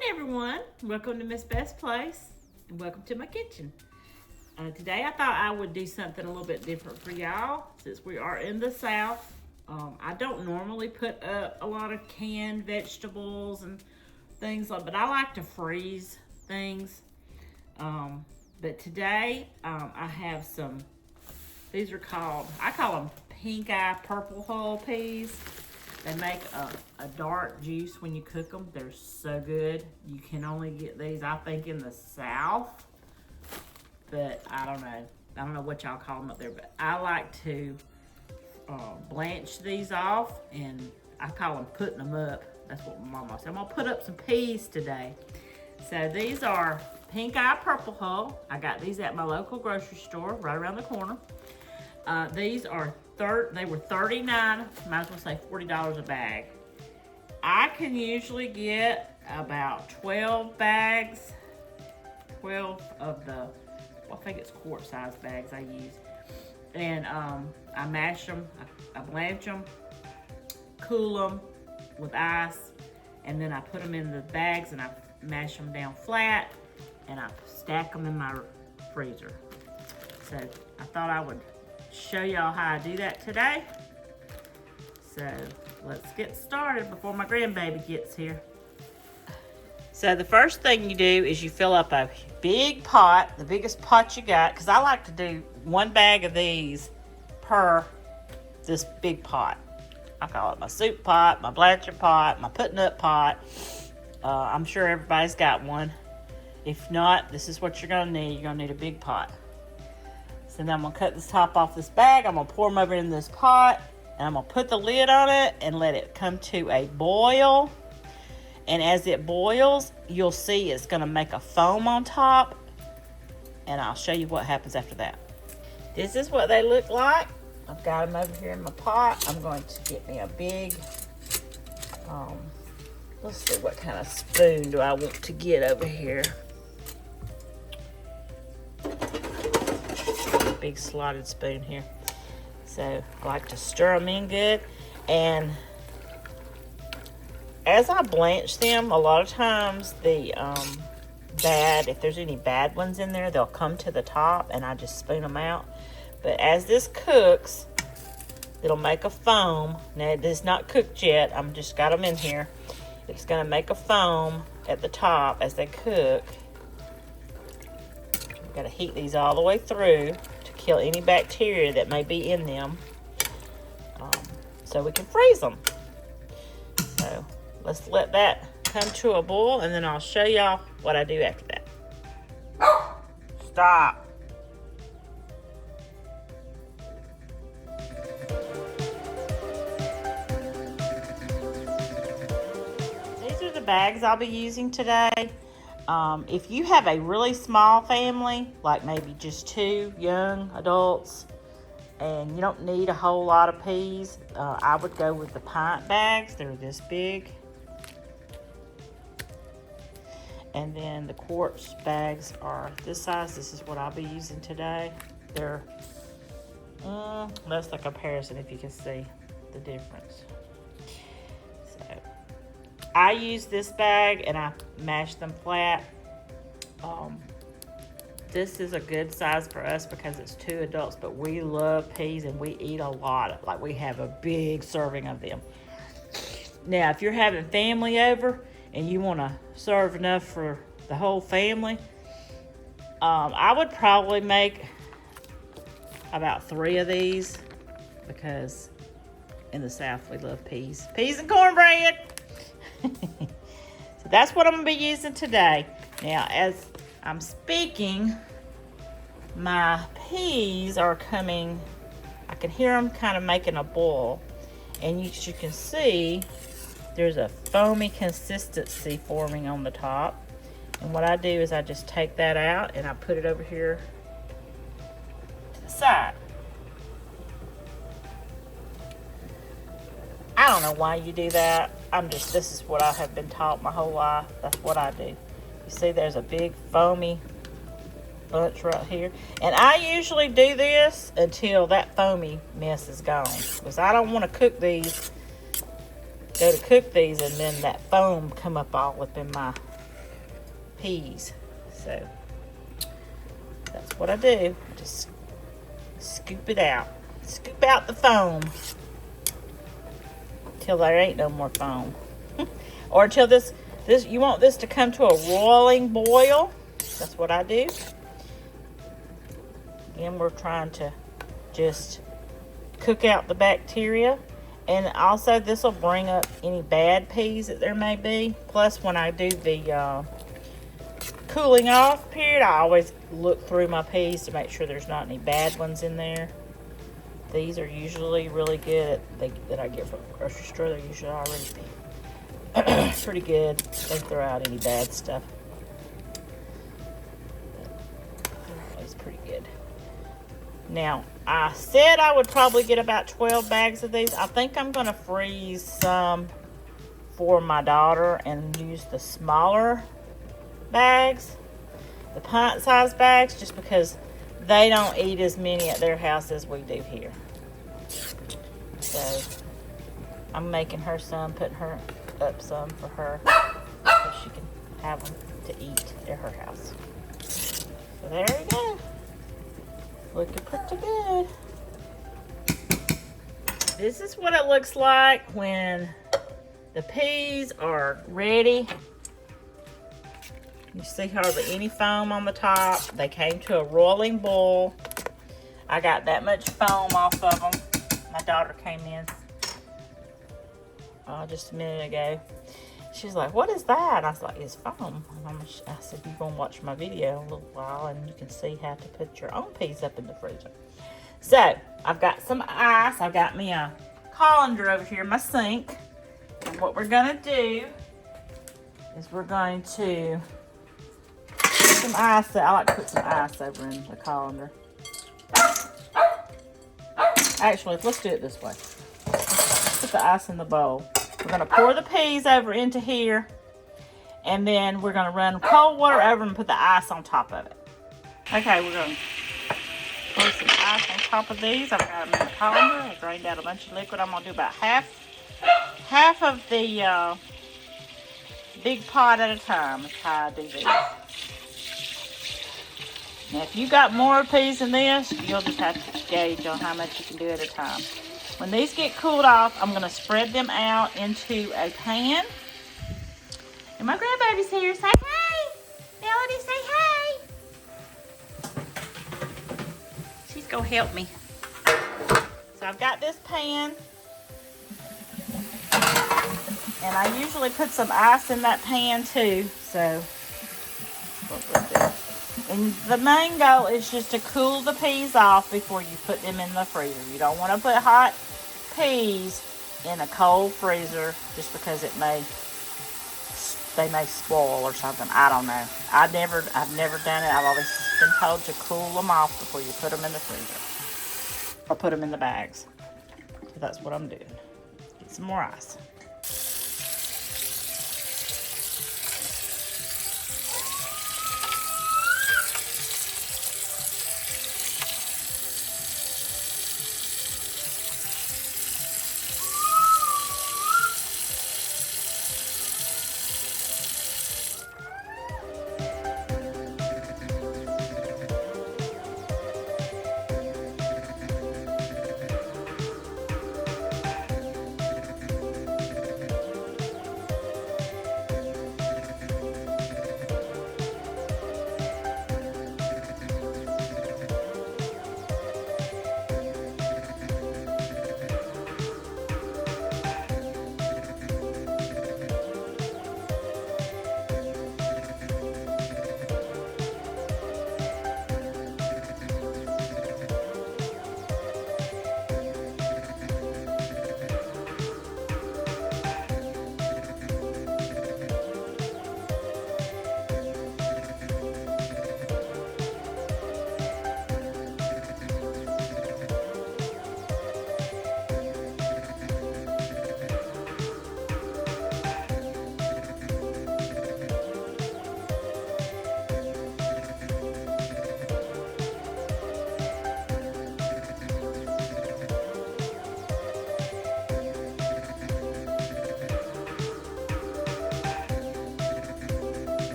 morning, everyone. Welcome to Miss Beth's Place, and welcome to my kitchen. Today, I thought I would do something a little bit different for y'all, since we are in the South. I don't normally put up a lot of canned vegetables and things like, but I like to freeze things. But today, I have some. These are I call them pink eye purple hull peas. They make a dark juice when you cook them. They're so good. You can only get these, I think, in the South. But I don't know. I don't know what y'all call them up there. But I like to blanch these off. And I call them putting them up. That's what my mama said. I'm going to put up some peas today. So these are pink eye purple hull. I got these at my local grocery store right around the corner. These are they were $39, might as well say $40 a bag. I can usually get about 12 bags, 12 of the, I think it's quart size bags I use. And I mash them, I blanch them, cool them with ice, and then I put them in the bags and I mash them down flat and I stack them in my freezer. So I thought I would show y'all how I do that today. So let's get started before my grandbaby gets here. So the first thing you do is you fill up a big pot, the biggest pot you got, because I like to do one bag of these per this big pot. I call it my soup pot, my blanchard pot, my putting up pot. I'm sure everybody's got one. If not, this is what you're gonna need. You're gonna need a big pot. So now I'm going to cut this top off this bag. I'm going to pour them over in this pot. And I'm going to put the lid on it and let it come to a boil. And as it boils, you'll see it's going to make a foam on top. And I'll show you what happens after that. This is what they look like. I've got them over here in my pot. I'm going to get me a big, let's see what kind of spoon do I want to get over here. Big slotted spoon here. So I like to stir them in good. And as I blanch them, a lot of times the if there's any bad ones in there, they'll come to the top and I just spoon them out. But as this cooks, it'll make a foam. Now it is not cooked yet. I'm just got them in here. It's gonna make a foam at the top as they cook. I've got to heat these all the way through to kill any bacteria that may be in them, so we can freeze them. So let's let that come to a boil and then I'll show y'all what I do after that. Stop. These are the bags I'll be using today. If you have a really small family, like maybe just 2 young adults, and you don't need a whole lot of peas, I would go with the pint bags. They're this big. And then the quarts bags are this size. This is what I'll be using today. They're, that's the comparison if you can see the difference. I use this bag and I mash them flat. This is a good size for us because it's 2 adults, but we love peas and we eat a lot. Like we have a big serving of them. Now, if you're having family over and you want to serve enough for the whole family, I would probably make about 3 of these because in the South we love peas. Peas and cornbread. So that's what I'm going to be using today. Now, as I'm speaking, my peas are coming, I can hear them kind of making a boil. And you can see there's a foamy consistency forming on the top. And what I do is I just take that out and I put it over here to the side. I don't know why you do that. This is what I have been taught my whole life. That's what I do. You see there's a big foamy bunch right here. And I usually do this until that foamy mess is gone. Because I don't want to go to cook these and then that foam come up all up in my peas. So that's what I do. Just scoop it out. Scoop out the foam till there ain't no more foam. Or until this you want this to come to a roiling boil. That's what I do. Again, we're trying to just cook out the bacteria. And also this will bring up any bad peas that there may be. Plus when I do the cooling off period, I always look through my peas to make sure there's not any bad ones in there. These are usually really good that I get from the grocery store. They're usually already pretty good. They throw out any bad stuff. They're always pretty good. Now, I said I would probably get about 12 bags of these. I think I'm going to freeze some for my daughter and use the smaller bags, the pint-sized bags, just because they don't eat as many at their house as we do here. So, I'm making her some, putting her up some for her so she can have them to eat at her house. So, there you go. Looking pretty good. This is what it looks like when the peas are ready. You see hardly any foam on the top. They came to a roiling boil. I got that much foam off of them. My daughter came in just a minute ago. She's like, what is that? I was like, it's foam. I said, you're going to watch my video in a little while and you can see how to put your own peas up in the freezer. So, I've got some ice. I've got me a colander over here in my sink. And what we're going to do is we're going to put some ice. I like to put some ice over in the colander. Actually, let's do it this way. Let's put the ice in the bowl. We're going to pour the peas over into here, and then we're going to run cold water over and put the ice on top of it. Okay, we're going to pour some ice on top of these. I've got them in the colander. I drained out a bunch of liquid. I'm going to do about half of the big pot at a time is how I do these. Now, if you got more peas than this, you'll just have to gauge on how much you can do at a time. When these get cooled off, I'm going to spread them out into a pan. And my grandbaby's here. Say hey! Melody, say hey! She's going to help me. So I've got this pan. And I usually put some ice in that pan too. So, what we'll do. And the main goal is just to cool the peas off before you put them in the freezer. You don't want to put hot peas in a cold freezer just because they may spoil or something. I don't know. I've never done it. I've always been told to cool them off before you put them in the freezer or put them in the bags. So that's what I'm doing. Get some more ice.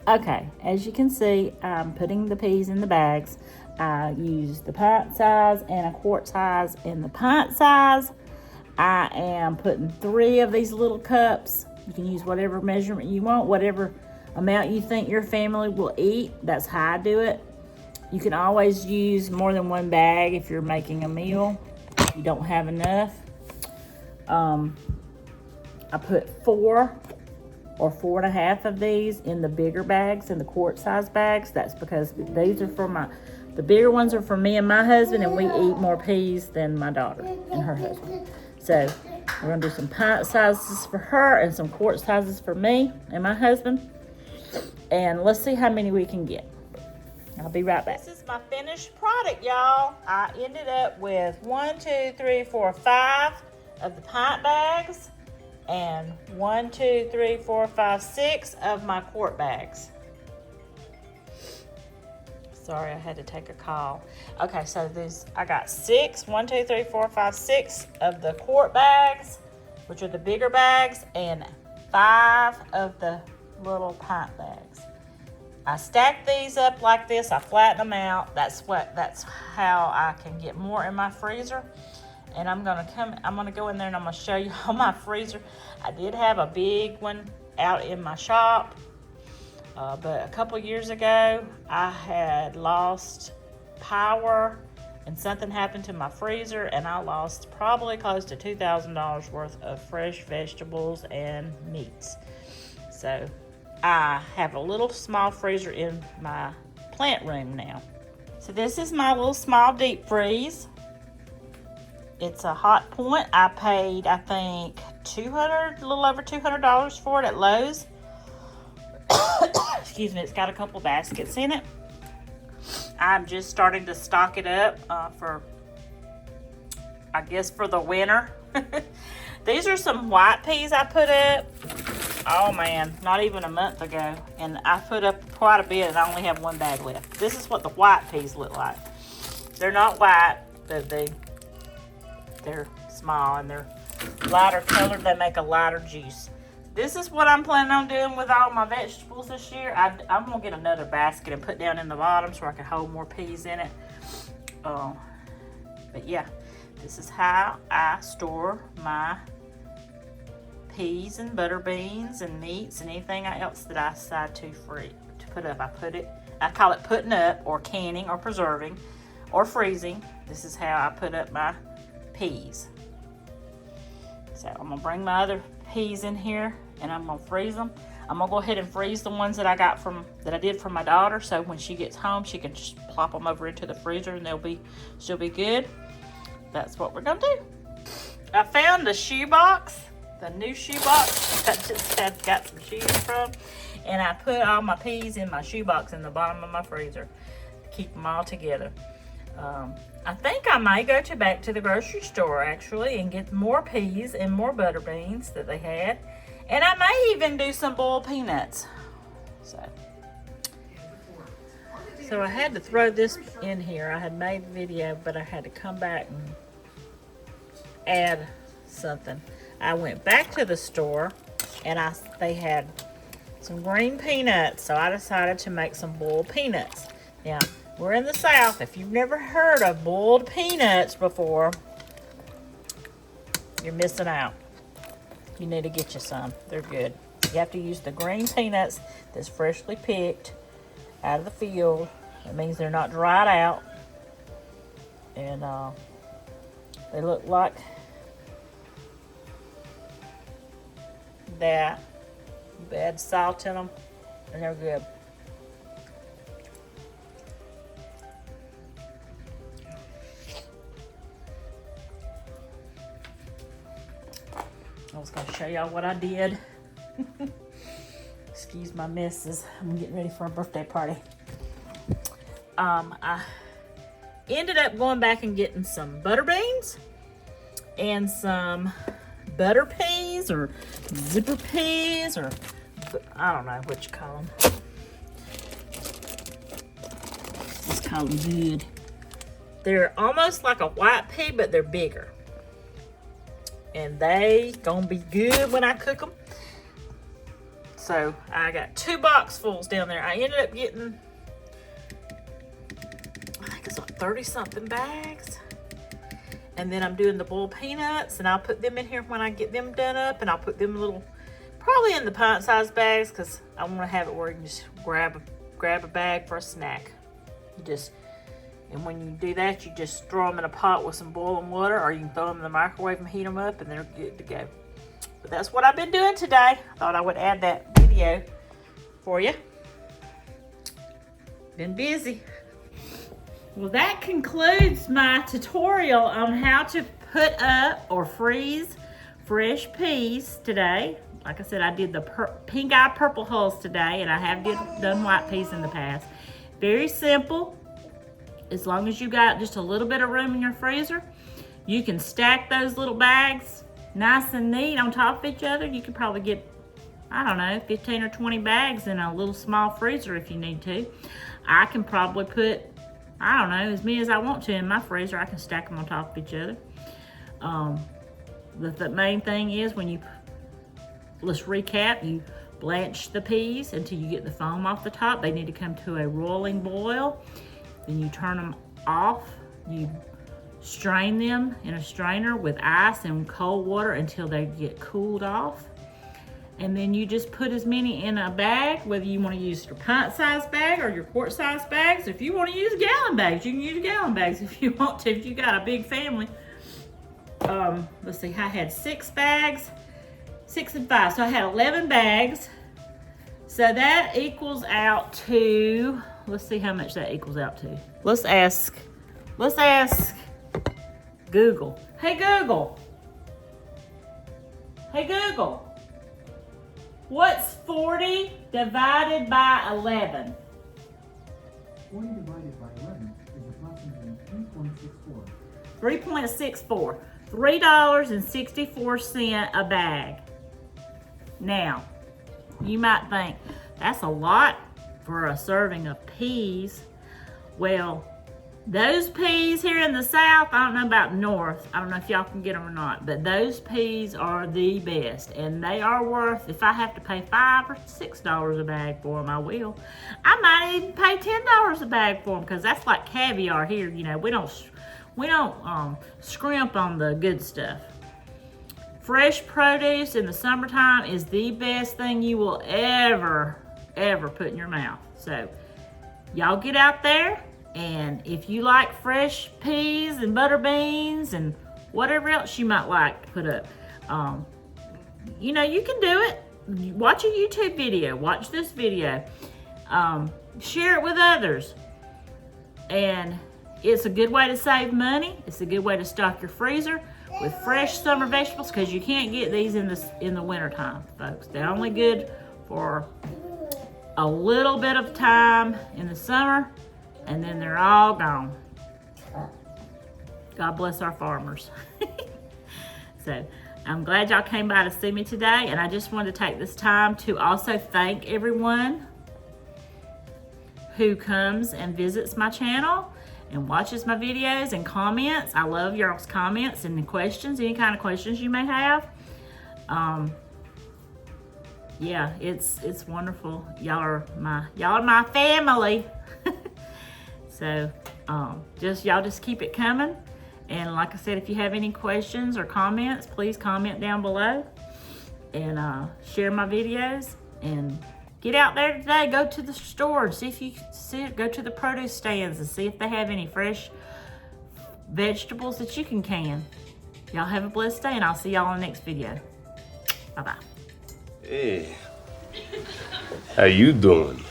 Okay, as you can see, I'm putting the peas in the bags. I use the pint size and a quart size. In the pint size, I am putting 3 of these little cups. You can use whatever measurement you want, whatever amount you think your family will eat. That's how I do it. You can always use more than 1 bag if you're making a meal, if you don't have enough. I put 4 or 4.5 of these in the bigger bags, in the quart size bags. That's because these are for the bigger ones are for me and my husband, and we eat more peas than my daughter and her husband. So we're gonna do some pint sizes for her and some quart sizes for me and my husband. And let's see how many we can get. I'll be right back. This is my finished product, y'all. I ended up with 1, 2, 3, 4, 5 of the pint bags, and 1, 2, 3, 4, 5, 6 of my quart bags. Sorry, I had to take a call. Okay, so I got 6, 1, 2, 3, 4, 5, 6 of the quart bags, which are the bigger bags, and 5 of the little pint bags. I stack these up like this. I flatten them out. That's how I can get more in my freezer. And I'm gonna go in there and I'm gonna show you all my freezer. I did have a big one out in my shop, but a couple years ago I had lost power and something happened to my freezer, and I lost probably close to $2,000 worth of fresh vegetables and meats. So I have a little small freezer in my plant room now. So this is my little small deep freeze. It's a Hot Point. I paid, I think, a little over $200 for it at Lowe's. Excuse me, it's got a couple baskets in it. I'm just starting to stock it up for the winter. These are some white peas I put up. Oh man, not even a month ago. And I put up quite a bit and I only have 1 bag left. This is what the white peas look like. They're not white, but they're small and they're lighter colored. They make a lighter juice. This is what I'm planning on doing with all my vegetables this year. I'm gonna get another basket and put down in the bottom so I can hold more peas in it. But yeah, this is how I store my peas and butter beans and meats and anything else that I decide to put up. I call it putting up, or canning, or preserving, or freezing. This is how I put up my peas. So I'm gonna bring my other peas in here and I'm gonna freeze them. I'm gonna go ahead and freeze the ones that I did for my daughter, so when she gets home she can just plop them over into the freezer and they'll still be good. That's what we're gonna do. I found the shoe box, the new shoe box I just got some shoes from, and I put all my peas in my shoe box in the bottom of my freezer to keep them all together. I think I might go back to the grocery store actually and get more peas and more butter beans that they had, and I may even do some boiled peanuts. So I had to throw this in here. I had made the video, but I had to come back and add something. I went back to the store and they had some green peanuts, so I decided to make some boiled peanuts. Now, we're in the South. If you've never heard of boiled peanuts before, you're missing out. You need to get you some. They're good. You have to use the green peanuts that's freshly picked out of the field. That means they're not dried out. And they look like that. You add salt in them and they're good. I was going to show y'all what I did. Excuse my messes. I'm getting ready for a birthday party. I ended up going back and getting some butter beans and some butter peas or zipper peas, or I don't know what you call them. Just call them good. They're almost like a white pea, but they're bigger. And they gonna be good when I cook them. So I got 2 boxfuls down there. I ended up getting, I think it's like 30 something bags. And then I'm doing the boiled peanuts, and I'll put them in here when I get them done up, and I'll put them probably in the pint-sized bags, because I want to have it where you can just grab a bag for a snack. And when you do that, you just throw them in a pot with some boiling water, or you can throw them in the microwave and heat them up, and they're good to go. But that's what I've been doing today. I thought I would add that video for you. Been busy. Well, that concludes my tutorial on how to put up or freeze fresh peas today. Like I said, I did the pink eye purple hulls today, and I have done white peas in the past. Very simple. As long as you got just a little bit of room in your freezer, you can stack those little bags nice and neat on top of each other. You could probably get, I don't know, 15 or 20 bags in a little small freezer if you need to. I can probably put, I don't know, as many as I want to in my freezer. I can stack them on top of each other. The main thing is let's recap, you blanch the peas until you get the foam off the top. They need to come to a rolling boil. Then you turn them off. You strain them in a strainer with ice and cold water until they get cooled off. And then you just put as many in a bag, whether you want to use your pint-sized bag or your quart-sized bags. If you want to use gallon bags, you can use gallon bags if you want to, if you got a big family. Let's see, I had 6 bags, 6 and 5, so I had 11 bags. So that equals out to, let's see how much that equals out to. Let's ask Google. Hey Google. Hey Google. What's 40 divided by 11? 40 divided by 11 is approximately 3.64. 3.64. $3.64 a bag. Now, you might think, that's a lot for a serving of peas. Well, those peas here in the South, I don't know about north. I don't know if y'all can get them or not, but those peas are the best, and they are worth, if I have to pay $5 or $6 a bag for them, I will. I might even pay $10 a bag for them, because that's like caviar here. You know, we don't scrimp on the good stuff. Fresh produce in the summertime is the best thing you will ever put in your mouth. So y'all get out there, and if you like fresh peas and butter beans and whatever else you might like to put up, you know, you can do it. Watch a YouTube video, watch this video, share it with others. And it's a good way to save money. It's a good way to stock your freezer with fresh summer vegetables, because you can't get these in the winter time, folks. They're only good for a little bit of time in the summer, and then they're all gone. God bless our farmers. So I'm glad y'all came by to see me today, and I just wanted to take this time to also thank everyone who comes and visits my channel and watches my videos and comments. I love y'all's comments and questions, any kind of questions you may have. Yeah, it's wonderful. Y'all are my family. So y'all just keep it coming. And like I said, if you have any questions or comments, please comment down below, and share my videos. And get out there today, go to the store and see if you go to the produce stands and see if they have any fresh vegetables that you can can. Y'all have a blessed day, and I'll see y'all in the next video. Bye-bye. Hey, how you doing?